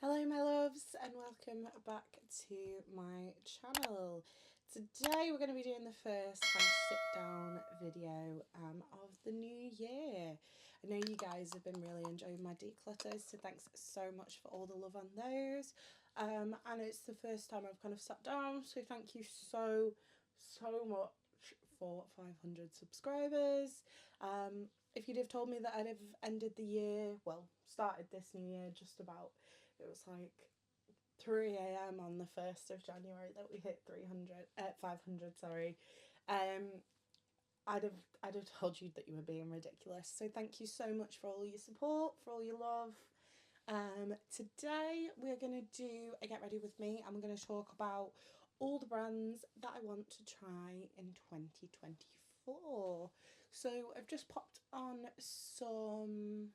Hello my loves and welcome back to my channel. Today we're going to be doing the first kind of sit down video of the new year. I know you guys have been really enjoying my declutters, so thanks so much for all the love on those. And it's the first time I've kind of sat down, so thank you so much for 500 subscribers. If you'd have told me that I'd have ended the year, well, started this new year just about, it was like 3 AM on the 1st of January that we hit 500, sorry. I'd have told you that you were being ridiculous. So thank you so much for all your support, for all your love. Today we're going to do a get ready with me and we're going to talk about all the brands that I want to try in 2024. So I've just popped on some...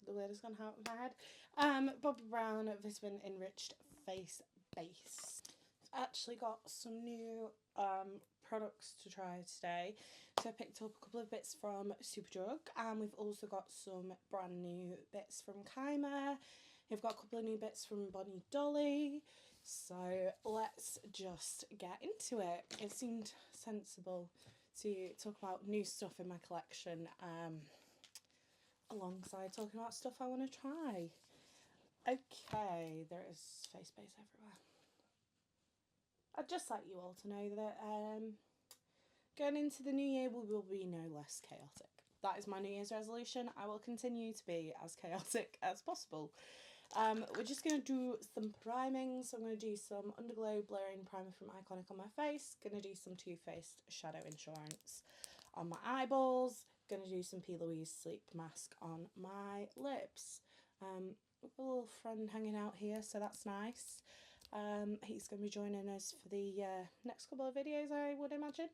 The word has gone out of my head. Bobbi Brown Vitamin Enriched Face Base. I've actually got some new products to try today. So I picked up a couple of bits from Superdrug and we've also got some brand new bits from Kaima. We've got a couple of new bits from Dollie. So let's just get into it. It seemed sensible to talk about new stuff in my collection alongside talking about stuff I want to try. Okay, there is face base everywhere. I'd just like you all to know that going into the new year we will be no less chaotic. That is my New Year's resolution. I will continue to be as chaotic as possible. We're just going to do some priming. So I'm going to do some Underglow Blurring Primer from Iconic on my face. Going to do some Too Faced Shadow Insurance on my eyeballs. Going to do some P. Louise Sleep Mask on my lips. We've got a little friend hanging out here, so that's nice. He's going to be joining us for the next couple of videos, I would imagine.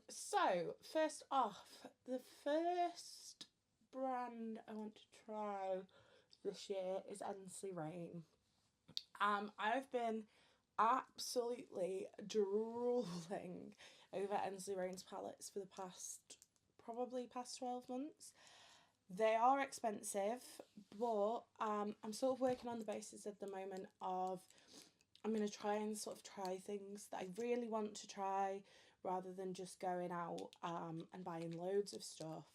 So, first off, the first brand I want to try this year is Ensley Rain. I've been absolutely drooling over Ensley Rain's palettes for the past 12 months. They are expensive, but I'm sort of working on the basis at the moment of I'm going to try and sort of try things that I really want to try rather than just going out and buying loads of stuff.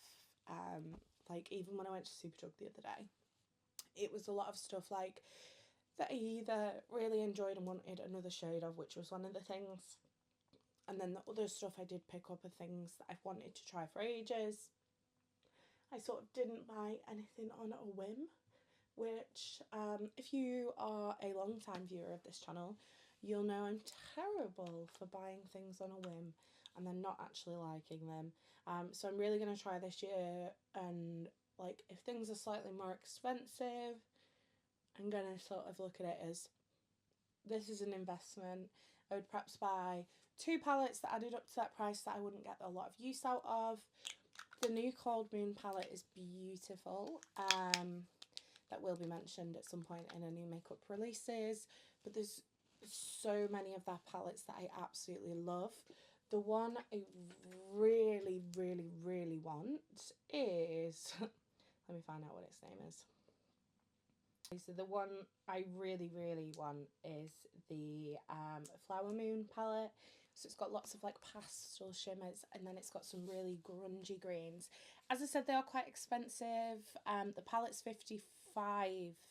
Like even when I went to Superdrug the other day, it was a lot of stuff like that I either really enjoyed and wanted another shade of, which was one of the things. And then the other stuff I did pick up are things that I've wanted to try for ages. I sort of didn't buy anything on a whim, which if you are a long time viewer of this channel, you'll know I'm terrible for buying things on a whim and then not actually liking them. So I'm really going to try this year, and like if things are slightly more expensive, I'm going to sort of look at it as this is an investment. I would perhaps buy 2 palettes that added up to that price that I wouldn't get a lot of use out of. The new Cold Moon palette is beautiful. That will be mentioned at some point in a new makeup releases. But there's so many of their palettes that I absolutely love. The one I really want is... let me find out what its name is. So the one I really want is the Flower Moon palette. So it's got lots of like pastel shimmers and then it's got some really grungy greens. As I said, they are quite expensive. The palette's $55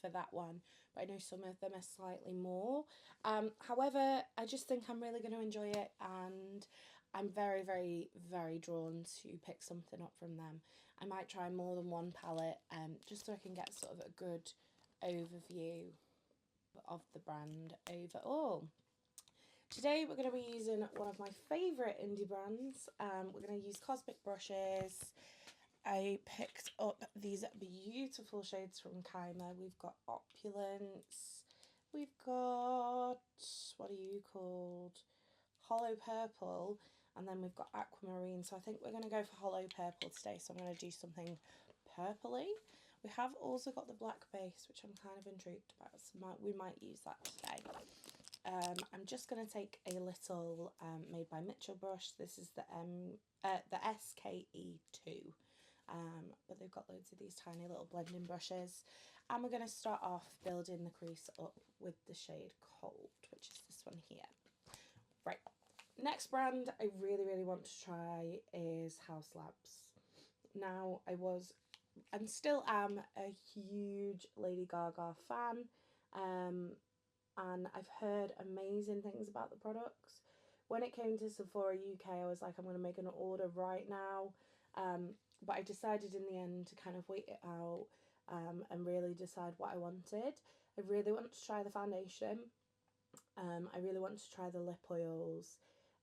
for that one, but I know some of them are slightly more. However, I just think I'm really going to enjoy it, and I'm very drawn to pick something up from them. I might try more than one palette just so I can get sort of a good overview of the brand overall. Today we're going to be using one of my favourite indie brands. We're going to use Cosmic brushes. I picked up these beautiful shades from Kaima. We've got Opulence. We've got, what are you called? Hollow Purple. And then we've got Aquamarine. So I think we're going to go for Hollow Purple today. So I'm going to do something purpley. We have also got the black base, which I'm kind of intrigued about. So we might use that today. I'm just going to take a little Made by Mitchell brush. This is the SKE2. but they've got loads of these tiny little blending brushes. And we're going to start off building the crease up with the shade Cold, which is this one here. Right, next brand I really want to try is House Labs. Now, I was and still am a huge Lady Gaga fan, and I've heard amazing things about the products. When it came to Sephora UK, I was like, I'm going to make an order right now, but I decided in the end to kind of wait it out, and really decide what I wanted. I really want to try the foundation, I really want to try the lip oils,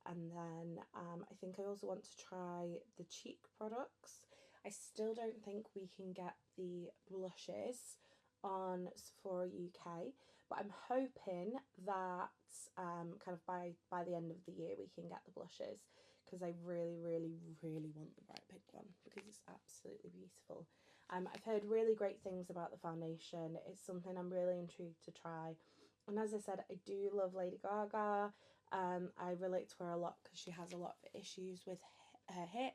and then I think I also want to try the cheek products. I still don't think we can get the blushes on Sephora UK, but I'm hoping that kind of by the end of the year we can get the blushes, because I really want the bright pink one because it's absolutely beautiful. I've heard really great things about the foundation. It's something I'm really intrigued to try. And as I said, I do love Lady Gaga. I relate to her a lot because she has a lot of issues with her hip.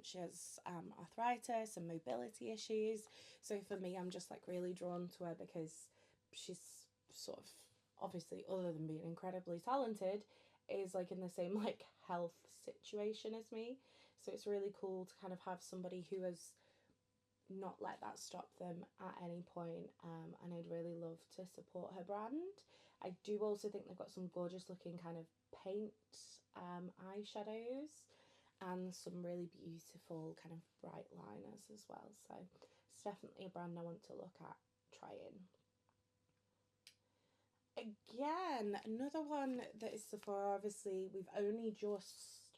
She has arthritis and mobility issues. So for me, I'm just like really drawn to her because she's sort of, obviously, other than being incredibly talented, is like in the same like health situation as me. So it's really cool to kind of have somebody who has not let that stop them at any point, and I'd really love to support her brand. I do also think they've got some gorgeous looking kind of paint eyeshadows and some really beautiful kind of bright liners as well, so it's definitely a brand I want to look at trying. Again, another one that is Sephora. Obviously we've only just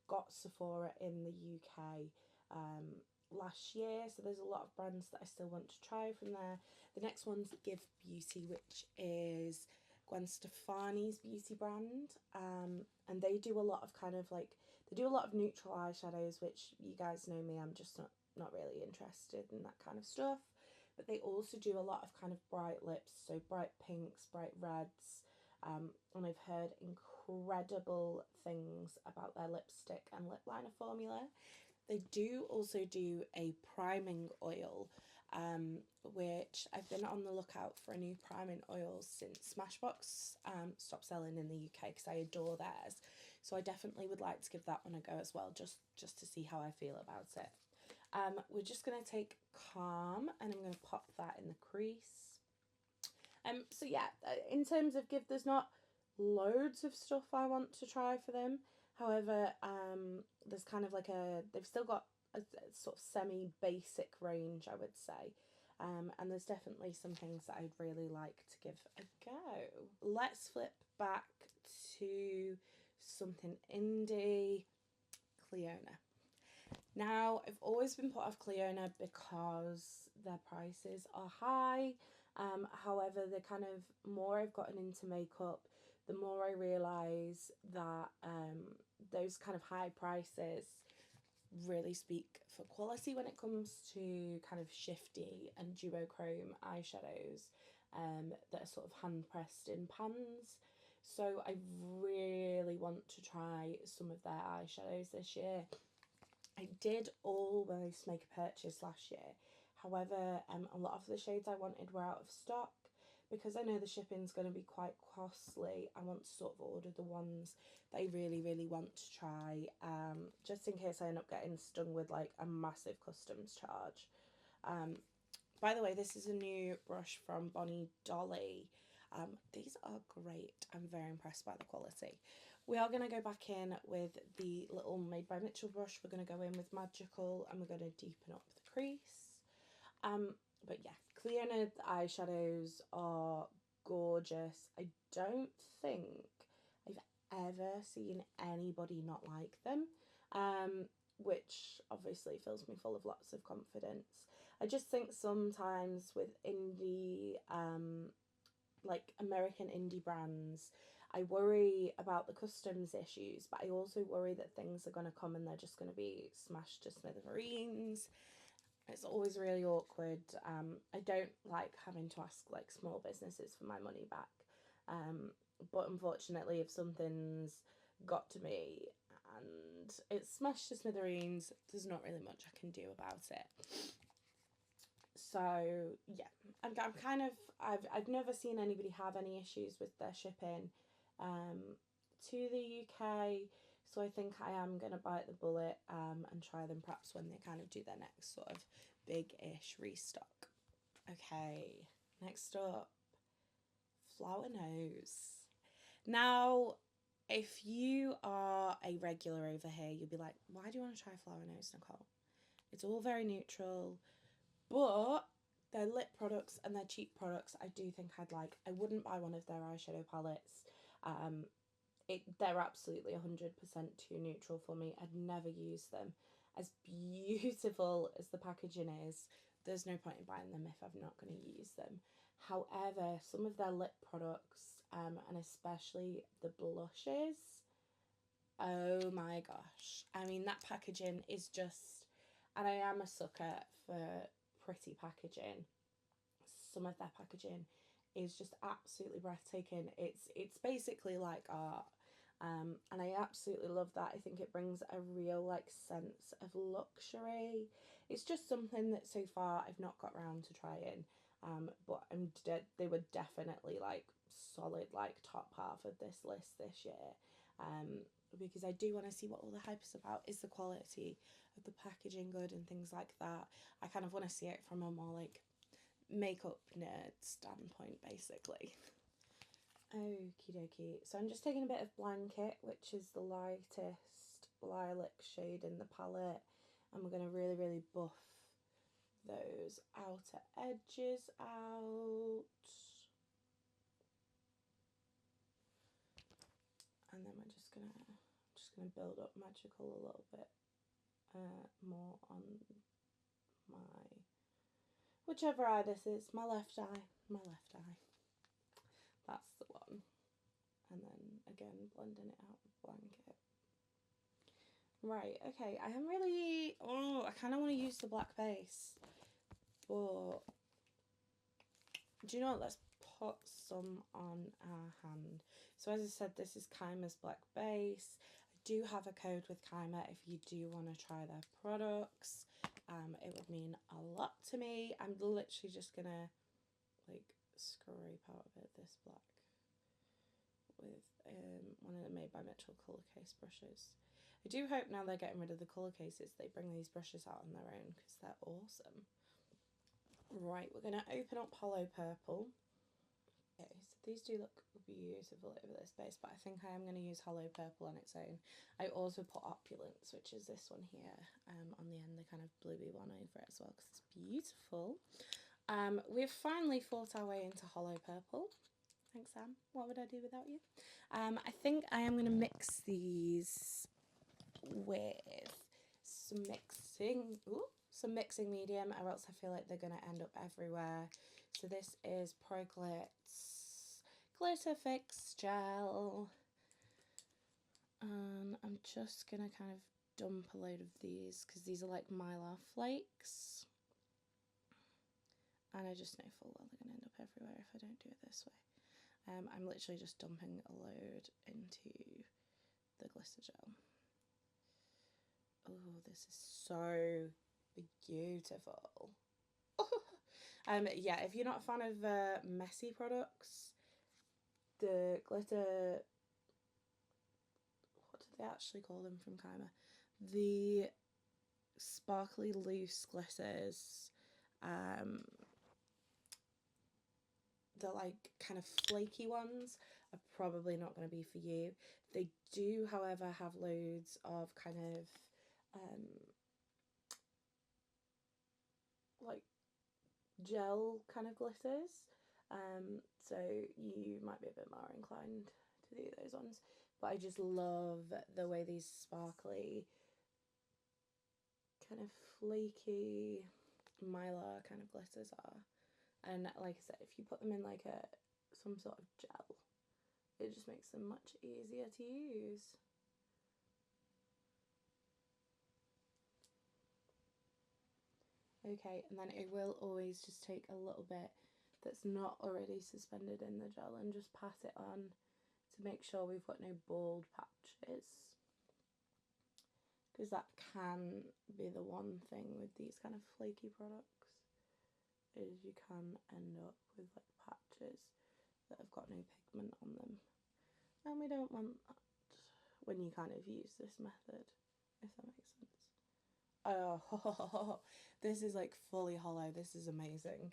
got Sephora in the UK last year, so there's a lot of brands that I still want to try from there. The next one's Give Beauty, which is Gwen Stefani's beauty brand, and they do a lot of kind of like, they do a lot of neutral eyeshadows, which you guys know me, I'm just not really interested in that kind of stuff. But they also do a lot of kind of bright lips, so bright pinks, bright reds, and I've heard incredible things about their lipstick and lip liner formula. They do also do a priming oil, which I've been on the lookout for a new priming oil since Smashbox stopped selling in the UK, because I adore theirs. So I definitely would like to give that one a go as well, just to see how I feel about it. We're just going to take Calm, and I'm going to pop that in the crease. So yeah, in terms of Give, there's not loads of stuff I want to try for them. However, there's kind of like they've still got a sort of semi-basic range, I would say. And there's definitely some things that I'd really like to give a go. Let's flip back to something indie. Cleona. Now, I've always been put off Cleona because their prices are high. However, the kind of more I've gotten into makeup, the more I realise that those kind of high prices really speak for quality when it comes to kind of shifty and duochrome eyeshadows that are sort of hand pressed in pans. So I really want to try some of their eyeshadows this year. I did almost make a purchase last year. However, a lot of the shades I wanted were out of stock. Because I know the shipping's going to be quite costly, I want to sort of order the ones that I really want to try, just in case I end up getting stung with like a massive customs charge. By the way, this is a new brush from Bonnie Dollie. These are great. I'm very impressed by the quality. We are going to go back in with the little Made by Mitchell brush. We're going to go in with Magical, and we're going to deepen up the crease. But yeah, Cleona eyeshadows are gorgeous. I don't think I've ever seen anybody not like them, which obviously fills me full of lots of confidence. I just think sometimes with indie, like American indie brands, I worry about the customs issues, but I also worry that things are going to come and they're just going to be smashed to smithereens. It's always really awkward. I don't like having to ask like small businesses for my money back. But unfortunately, if something's got to me, and it's smashed to smithereens. There's not really much I can do about it. So yeah, I'm kind of, I've never seen anybody have any issues with their shipping to the UK, so I think I am going to bite the bullet and try them perhaps when they kind of do their next sort of big-ish restock. Okay, next up, Flower Nose. Now, if you are a regular over here, you'll be like, why do you want to try Flower Nose, Nicole? It's all very neutral, but their lip products and their cheek products I do think I'd like. I wouldn't buy one of their eyeshadow palettes. They're absolutely 100% too neutral for me. I'd never use them. As beautiful as the packaging is, there's no point in buying them if I'm not going to use them. However, some of their lip products, and especially the blushes, oh my gosh. I mean, that packaging is just, and I am a sucker for pretty packaging. Some of their packaging is just absolutely breathtaking. It's basically like art. And I absolutely love that. I think it brings a real like sense of luxury. It's just something that so far I've not got around to trying. But they were definitely like solid like top half of this list this year. Because I do want to see what all the hype is about. Is the quality of the packaging good and things like that? I kind of want to see it from a more like makeup nerd standpoint, basically. Okie dokie. So I'm just taking a bit of Blanket, which is the lightest lilac shade in the palette, and we're going to really, really buff those outer edges out. And then we're just gonna build up Magical a little bit more on my, whichever eye this is, my left eye. That's the one. And then again, blending it out with Blanket. Right, okay, I am really, I kind of want to use the black base, but do you know what, let's put some on our hand. So as I said, this is Kaima's black base. I do have a code with Kaima if you do want to try their products. It would mean a lot to me. I'm literally just gonna like scrape out a bit of this black with one of the Made by Mitchell colour case brushes. I do hope now they're getting rid of the colour cases, they bring these brushes out on their own, because they're awesome. Right, we're going to open up Hollow Purple. Okay, so these do look beautiful over this base, but I think I am going to use Hollow Purple on its own. I also put Opulence, which is this one here, on the end, the kind of bluey one over it as well, because it's beautiful. We've finally fought our way into Hollow Purple. Thanks, Sam. What would I do without you? I think I am going to mix these with some mixing medium, or else I feel like they're going to end up everywhere. So this is Pro Glitz Glitter Fix Gel. I'm just going to kind of dump a load of these, because these are like Mylar flakes. And I just know full well they're going to end up everywhere if I don't do it this way. I'm literally just dumping a load into the glitter gel. Oh, this is so beautiful. Yeah, if you're not a fan of messy products, the glitter, what do they actually call them from Kaima? The sparkly loose glitters, the like kind of flaky ones are probably not going to be for you. They do, however, have loads of kind of like gel kind of glitters, so you might be a bit more inclined to do those ones, but I just love the way these sparkly kind of flaky Mylar kind of glitters are. And like I said, if you put them in like some sort of gel, it just makes them much easier to use. Okay, and then I will always just take a little bit that's not already suspended in the gel and just pat it on to make sure we've got no bald patches. because that can be the one thing with these kind of flaky products, is you can end up with like patches that have got no pigment on them, and we don't want that when you kind of use this method, if that makes sense. Oh, this is like fully hollow. This is amazing.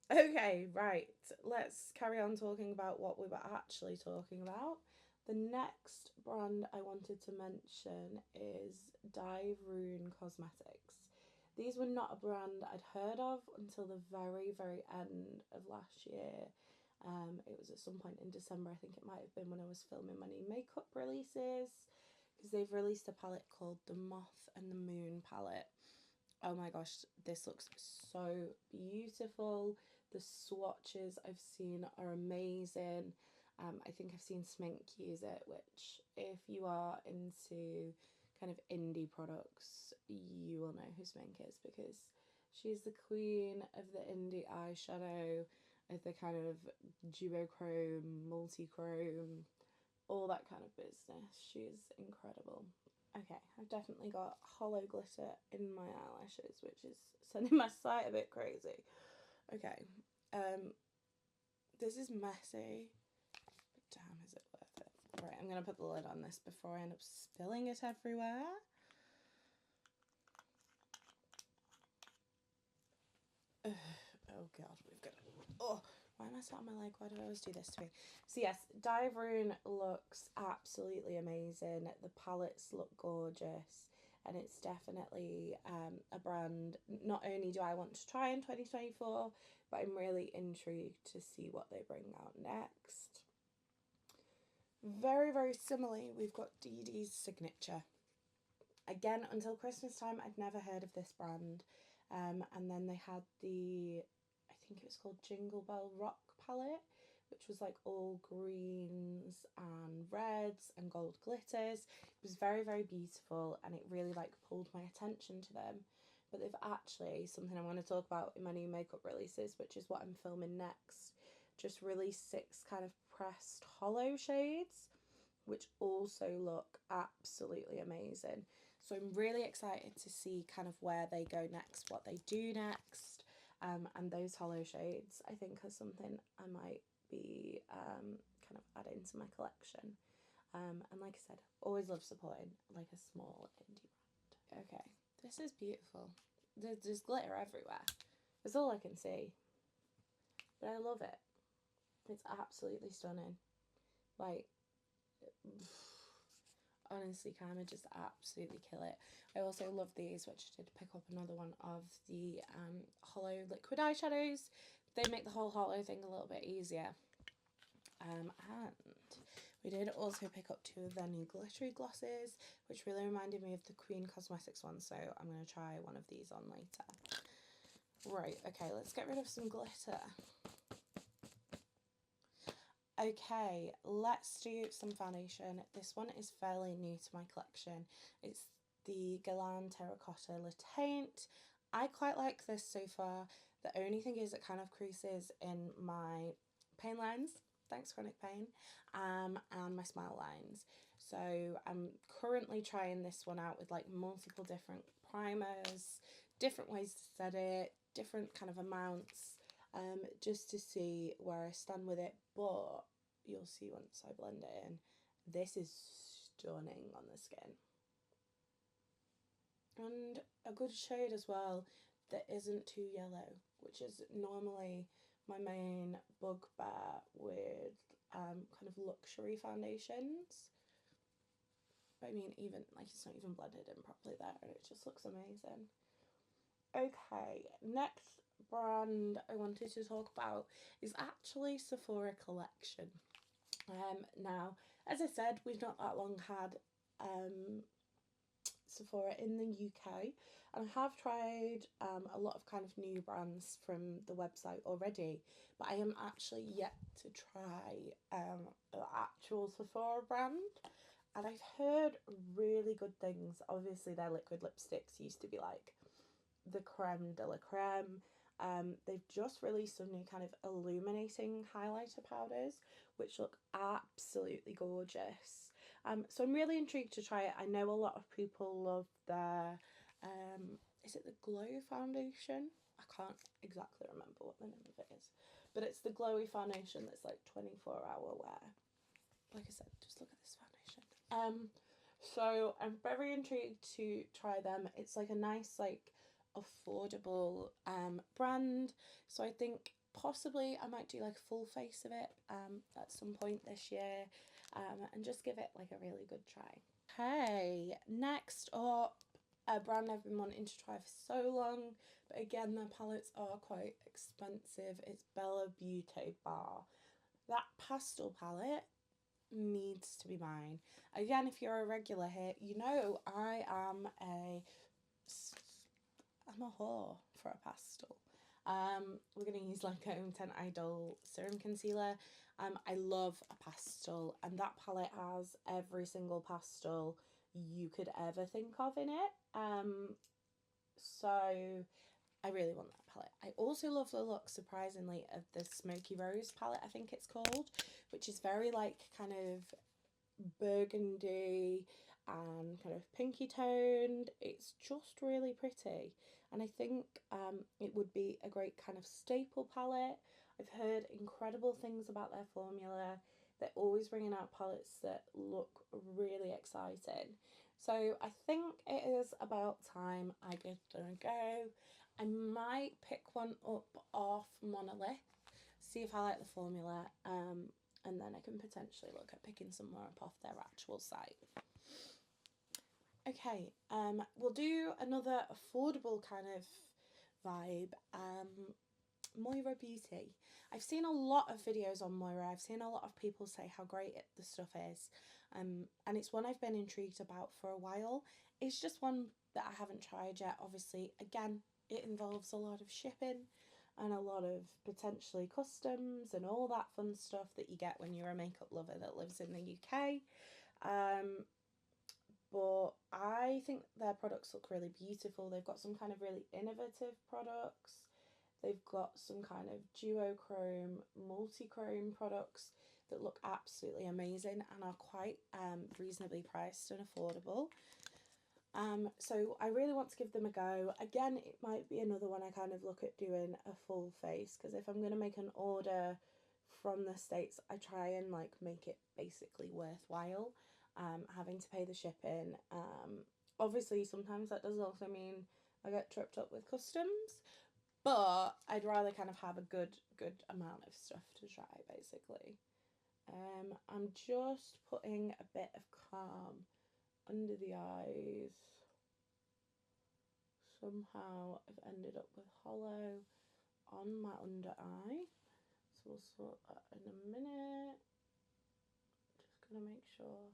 Okay, right, let's carry on talking about what we were actually talking about. The next brand I wanted to mention is Grwm Cosmetics. These were not a brand I'd heard of until the very, very end of last year. It was at some point in December. I think it might have been when I was filming my new makeup releases, because they've released a palette called the Moth and the Moon palette. Oh my gosh, this looks so beautiful. The swatches I've seen are amazing. I think I've seen Smink use it, which if you are into kind of indie products, you will know who Smink is, because she's the queen of the indie eyeshadow, of the kind of duochrome, multi-chrome, all that kind of business. She's incredible. Okay, I've definitely got hollow glitter in my eyelashes, which is sending my sight a bit crazy. Okay, this is messy, but damn, is it worth it? Right, I'm going to put the lid on this before I end up spilling it everywhere. Oh god, we've got... Oh, why am I sat on my leg? Why do I always do this to me? So yes, Grwm looks absolutely amazing. The palettes look gorgeous, and it's definitely a brand not only do I want to try in 2024, but I'm really intrigued to see what they bring out next. Very, very similarly, we've got DD's Signature. Again, until Christmas time, I'd never heard of this brand. And then they had the, I think it was called Jingle Bell Rock palette, which was like all greens and reds and gold glitters. It was very, very beautiful, and it really like pulled my attention to them. But they've actually, something I'm going to talk about in my new makeup releases, which is what I'm filming next, just released 6 kind of pressed hollow shades, which also look absolutely amazing. So I'm really excited to see kind of where they go next, what they do next. And those hollow shades, I think, are something I might be kind of adding to my collection. And like I said, always love supporting like a small indie brand. Okay, this is beautiful. There's glitter everywhere. That's all I can see. But I love it. It's absolutely stunning. Like, honestly, Kaima just absolutely kill it. I also love these, which I did pick up another one of the hollow liquid eyeshadows. They make the whole hollow thing a little bit easier. And we did also pick up 2 of their new glittery glosses, which really reminded me of the Queen Cosmetics one, so I'm going to try one of these on later. Right, okay, let's get rid of some glitter. Okay, let's do some foundation. This one is fairly new to my collection. It's the Guerlain Terracotta Teint. I quite like this so far. The only thing is it kind of creases in my pain lines, thanks chronic pain, and my smile lines. So I'm currently trying this one out with like multiple different primers, different ways to set it, different kind of amounts, just to see where I stand with it, but you'll see once I blend it in. This is stunning on the skin. And a good shade as well that isn't too yellow, which is normally my main bugbear with kind of luxury foundations. But I mean, even like it's not even blended in properly there, and it just looks amazing. Okay, next brand I wanted to talk about is actually Sephora Collection. Now, as I said, we've not that long had Sephora in the UK, and I have tried a lot of kind of new brands from the website already, but I am actually yet to try the actual Sephora brand, and I've heard really good things. Obviously their liquid lipsticks used to be like the creme de la creme. They've just released some new kind of illuminating highlighter powders, which look absolutely gorgeous. So I'm really intrigued to try it. I know a lot of people love their, is it the Glow foundation? I can't exactly remember what the name of it is, but it's the glowy foundation that's like 24-hour wear. Like I said, just look at this foundation. So I'm very intrigued to try them. It's like a nice, like, affordable brand. So I think possibly I might do like a full face of it at some point this year, and just give it like a really good try. Okay, next up, a brand I've been wanting to try for so long, but again, their palettes are quite expensive. It's Bella Beauty Bar. That pastel palette needs to be mine. Again, if you're a regular here, you know I'm a whore for a pastel. We're going to use Lancôme Ultra Serum Concealer. I love a pastel, and that palette has every single pastel you could ever think of in it. So I really want that palette. I also love the look, surprisingly, of the Smoky Rose palette, I think it's called, which is very like kind of burgundy and kind of pinky toned. It's just really pretty, and I think it would be a great kind of staple palette. I've heard incredible things about their formula. They're always bringing out palettes that look really exciting. So I think it is about time I give them a go. I might pick one up off Monolith, see if I like the formula, and then I can potentially look at picking some more up off their actual site. Okay, we'll do another affordable kind of vibe. Moira Beauty. I've seen a lot of videos on Moira. I've seen a lot of people say how great the stuff is, and it's one I've been intrigued about for a while. It's just one that I haven't tried yet. Obviously, again, it involves a lot of shipping and a lot of potentially customs and all that fun stuff that you get when you're a makeup lover that lives in the UK. But I think their products look really beautiful. They've got some kind of really innovative products. They've got some kind of duochrome, multi-chrome products that look absolutely amazing and are quite reasonably priced and affordable. So I really want to give them a go. Again, it might be another one I kind of look at doing a full face, because if I'm going to make an order from the States, I try and like make it basically worthwhile, having to pay the shipping. Obviously, sometimes that does also mean I get tripped up with customs, but I'd rather kind of have a good amount of stuff to try, basically. I'm just putting a bit of Calm under the eyes. Somehow I've ended up with hollow on my under eye, so we'll sort that in a minute. Just gonna make sure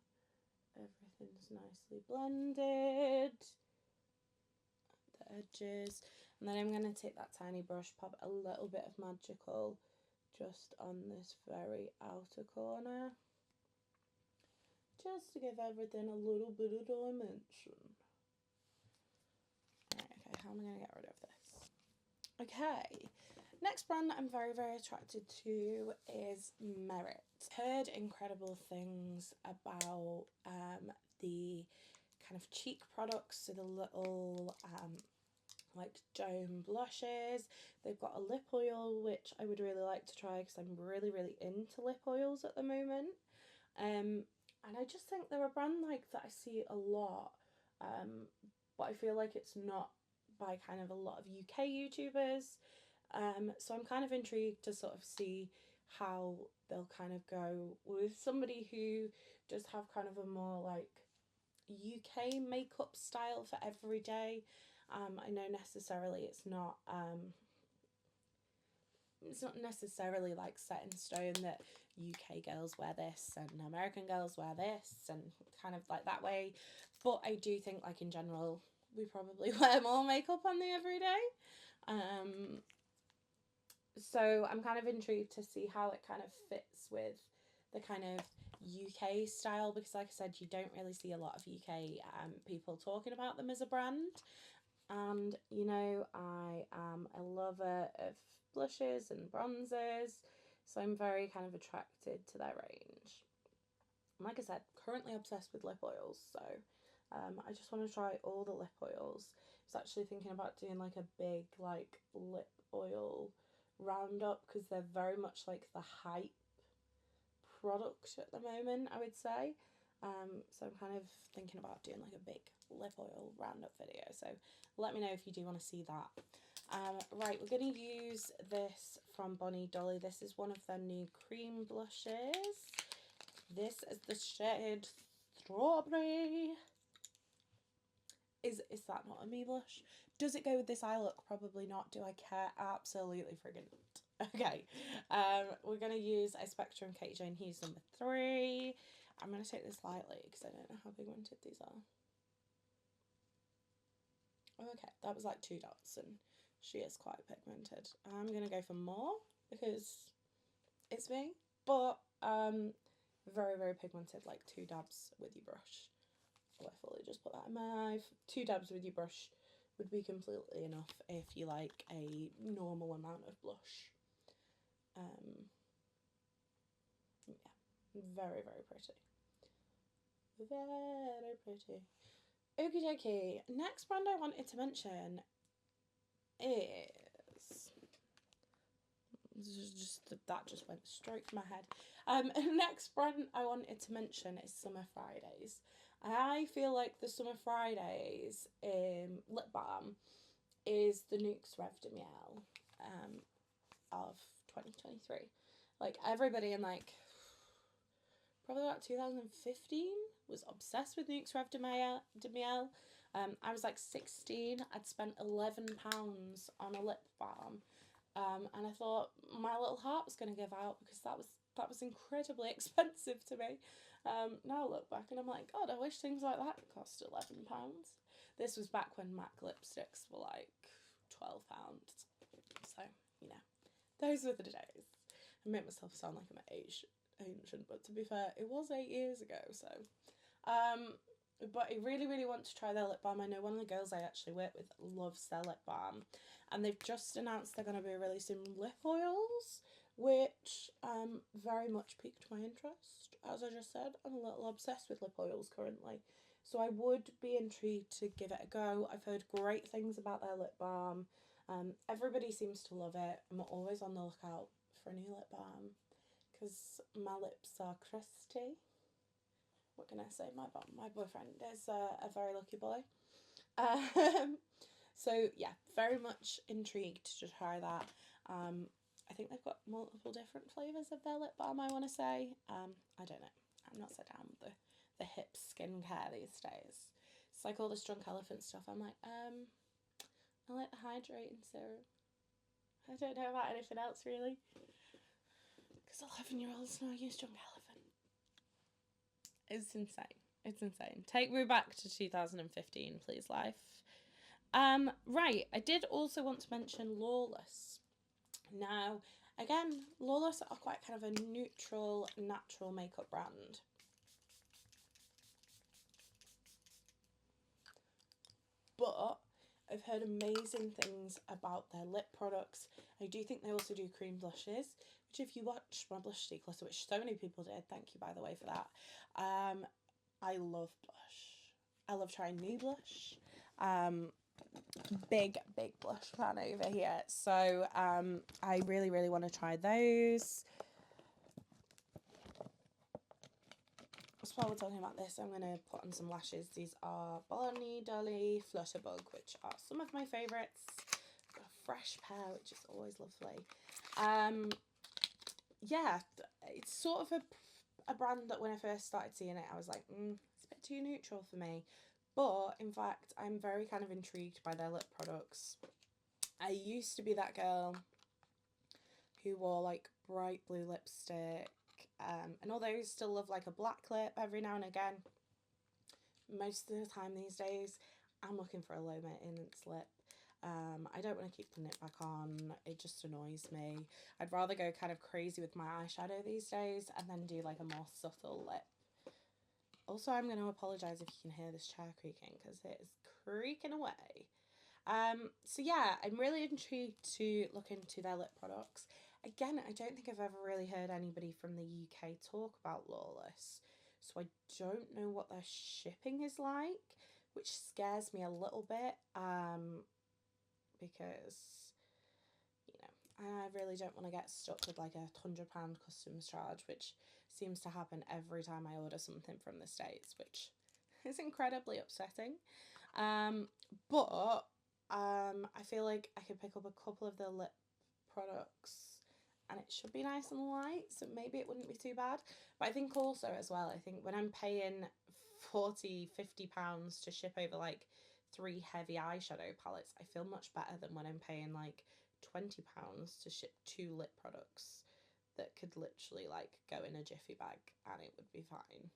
everything's nicely blended at the edges, and then I'm gonna take that tiny brush, pop a little bit of Magical just on this very outer corner, just to give everything a little bit of dimension. Right, okay, how am I going to get rid of this? Okay, next brand that I'm very, very attracted to is Merit. Heard incredible things about the kind of cheek products, so the little like dome blushes. They've got a lip oil, which I would really like to try because I'm really, really into lip oils at the moment. And I just think they're a brand like that I see a lot, but I feel like it's not by kind of a lot of UK YouTubers. So I'm kind of intrigued to sort of see how they'll kind of go with somebody who does have kind of a more like UK makeup style for every day. I know necessarily it's not necessarily like set in stone that UK girls wear this and American girls wear this and kind of like that way, but I do think like in general we probably wear more makeup on the everyday. So I'm kind of intrigued to see how it kind of fits with the kind of UK style, because like I said, you don't really see a lot of UK people talking about them as a brand. And you know, I am a lover of blushes and bronzers, so I'm very kind of attracted to their range. like I said, currently obsessed with lip oils, so I just want to try all the lip oils. I was actually thinking about doing like a big like lip oil roundup, because they're very much like the hype product at the moment, I would say. So I'm kind of thinking about doing like a big lip oil roundup video, so let me know if you do want to see that. Right, we're going to use this from Dollie. This is one of their new cream blushes. This is the shade Strawberry. Is that not a me blush? Does it go with this eye look? Probably not. Do I care? Absolutely friggin' not. Okay, we're going to use a Spectrum Katie Jane Hughes number 3. I'm going to take this lightly because I don't know how pigmented these are. Okay, that was like 2 dots and she is quite pigmented. I'm going to go for more because it's me, but very, very pigmented, like 2 dabs with your brush. Oh, I fully just put that in my eye. 2 dabs with your brush would be completely enough if you like a normal amount of blush. Yeah, very, very pretty. Very pretty. Okie dokie. Next brand I wanted to mention is that just went straight to my head. Next brand I wanted to mention is Summer Fridays. I feel like the Summer Fridays lip balm is the Nuxe Rev de Miel of 2023. Like everybody in like probably about 2015 was obsessed with Nuxe Rev de Miel. I was like 16. I'd spent £11 on a lip balm. And I thought my little heart was going to give out because that was incredibly expensive to me. Now I look back and I'm like, God, I wish things like that cost £11. This was back when MAC lipsticks were like £12. So, you know, those were the days. I make myself sound like I'm ancient, but to be fair, it was 8 years ago, so. But I really, really want to try their lip balm. I know one of the girls I actually work with loves their lip balm. And they've just announced they're going to be releasing lip oils, which very much piqued my interest. As I just said, I'm a little obsessed with lip oils currently. So I would be intrigued to give it a go. I've heard great things about their lip balm. Everybody seems to love it. I'm always on the lookout for a new lip balm because my lips are crusty. What can I say? My boyfriend is a very lucky boy. So yeah, very much intrigued to try that. I think they've got multiple different flavours of their lip balm, I want to say. I don't know. I'm not so down with the hip skincare these days. It's like all this drunk elephant stuff. I'm like, I like the hydrating serum. I don't know about anything else really. Because 11-year-olds now use drunk elephant. It's insane. It's insane. Take me back to 2015, please, life. Right, I did also want to mention Lawless. Now, again, Lawless are quite kind of a neutral, natural makeup brand. But I've heard amazing things about their lip products. I do think they also do cream blushes, which if you watch my blush declutter, which so many people did, thank you by the way for that. I love blush. I love trying new blush. Big blush fan over here. So I really, really want to try those. So while we're talking about this, I'm going to put on some lashes. These are Dollie Flutter, which are some of my favourites. Got a fresh pair, which is always lovely. Yeah, it's sort of a brand that when I first started seeing it, I was like, it's a bit too neutral for me. But, in fact, I'm very kind of intrigued by their lip products. I used to be that girl who wore, like, bright blue lipstick. And although I still love, like, a black lip every now and again, most of the time these days, I'm looking for a low maintenance lip. I don't want to keep putting it back on. It just annoys me. I'd rather go kind of crazy with my eyeshadow these days and then do, like, a more subtle lip. Also, I'm going to apologise if you can hear this chair creaking because it is creaking away. So yeah, I'm really intrigued to look into their lip products. Again, I don't think I've ever really heard anybody from the UK talk about Lawless. so I don't know what their shipping is like, which scares me a little bit, because, you know, I really don't want to get stuck with like £100 customs charge, which seems to happen every time I order something from the States, which is incredibly upsetting. But I feel like I could pick up a couple of the lip products and it should be nice and light, so maybe it wouldn't be too bad. But I think also as well, I think when I'm paying £40–50 to ship over like 3 heavy eyeshadow palettes, I feel much better than when I'm paying like £20 to ship 2 lip products that could literally like go in a jiffy bag and it would be fine.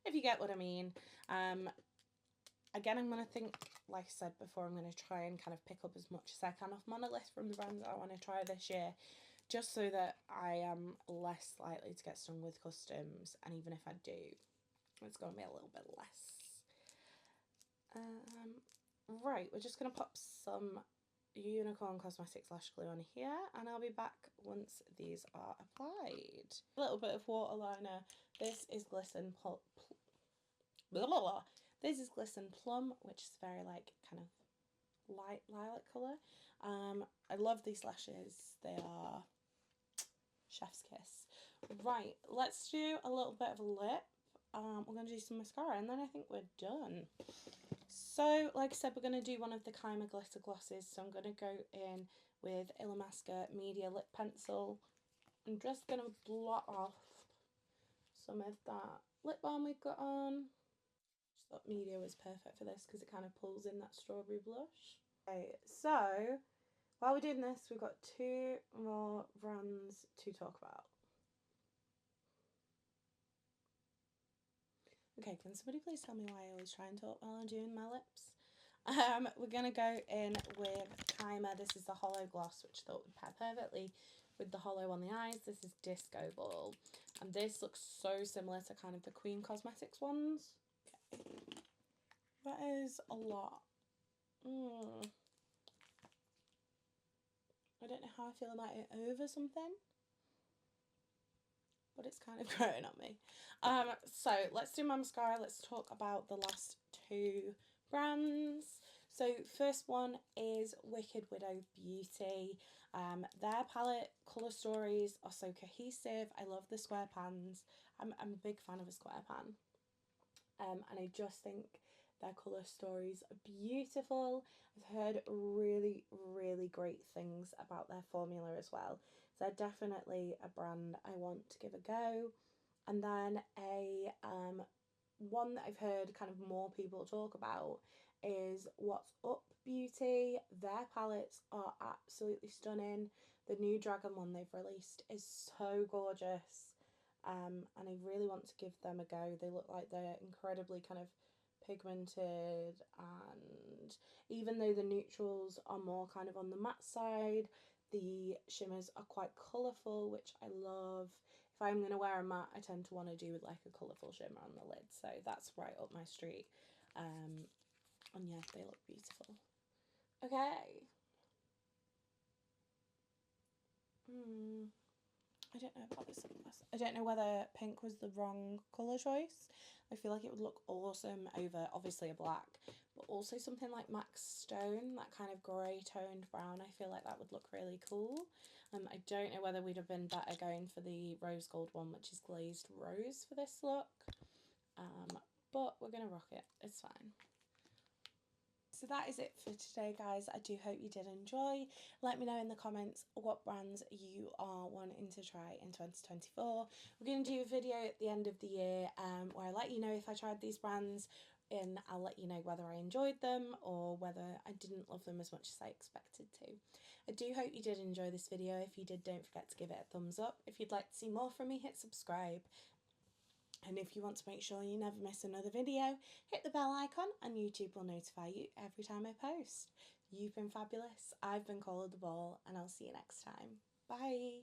If you get what I mean. Again, I'm going to think, like I said before, I'm going to try and kind of pick up as much as I can off Monolith from the brands that I want to try this year, just so that I am less likely to get stung with customs, and even if I do, it's going to be a little bit less. Right, we're just going to pop some Unicorn Cosmetics Lash Glue on here, and I'll be back once these are applied. A little bit of waterliner. This is Glisten This is Glisten Plum, which is very like kind of light lilac colour. I love these lashes. They are chef's kiss. Right, let's do a little bit of a lip. We're going to do some mascara and then I think we're done. So, like I said, we're going to do one of the Kaima glitter glosses. So I'm going to go in with Illamasqua Media Lip Pencil. I'm just going to blot off some of that lip balm we've got on. Just thought Media was perfect for this because it kind of pulls in that strawberry blush. Okay, so while we're doing this, we've got 2 more brands to talk about. Okay, can somebody please tell me why I always try and talk while I'm doing my lips? We're going to go in with Kaima. This is the Hollow Gloss, which I thought would pair perfectly with the hollow on the eyes. This is Disco Ball. And this looks so similar to kind of the Queen Cosmetics ones. Okay. That is a lot. I don't know how I feel about it over something, but it's kind of growing on me. So let's do my mascara. Let's talk about the last 2 brands. So first one is Wicked Widow Beauty. Their palette colour stories are so cohesive. I love the square pans. I'm a big fan of a square pan. And I just think their colour stories are beautiful. I've heard really, really great things about their formula as well. So they're definitely a brand I want to give a go. And then a one that I've heard kind of more people talk about is What's Up Beauty. Their palettes are absolutely stunning. The new Dragon one they've released is so gorgeous. And I really want to give them a go. They look like they're incredibly kind of pigmented, and even though the neutrals are more kind of on the matte side, the shimmers are quite colourful, which I love. If I'm going to wear a matte, I tend to want to do with like a colourful shimmer on the lid, so that's right up my street. And yeah, they look beautiful. Okay. I don't know about this sunglass. I don't know whether pink was the wrong colour choice. I feel like it would look awesome over obviously a black, but also something like Max Stone, that kind of grey toned brown. I feel like that would look really cool. I don't know whether we'd have been better going for the rose gold one, which is glazed rose for this look. But we're going to rock it. It's fine. So that is it for today, guys. I do hope you did enjoy. Let me know in the comments what brands you are wanting to try in 2024. We're going to do a video at the end of the year where I let you know if I tried these brands, and I'll let you know whether I enjoyed them or whether I didn't love them as much as I expected to. I do hope you did enjoy this video. If you did, don't forget to give it a thumbs up. If you'd like to see more from me, hit subscribe. And if you want to make sure you never miss another video, hit the bell icon and YouTube will notify you every time I post. You've been fabulous. I've been Coleoftheball, and I'll see you next time. Bye.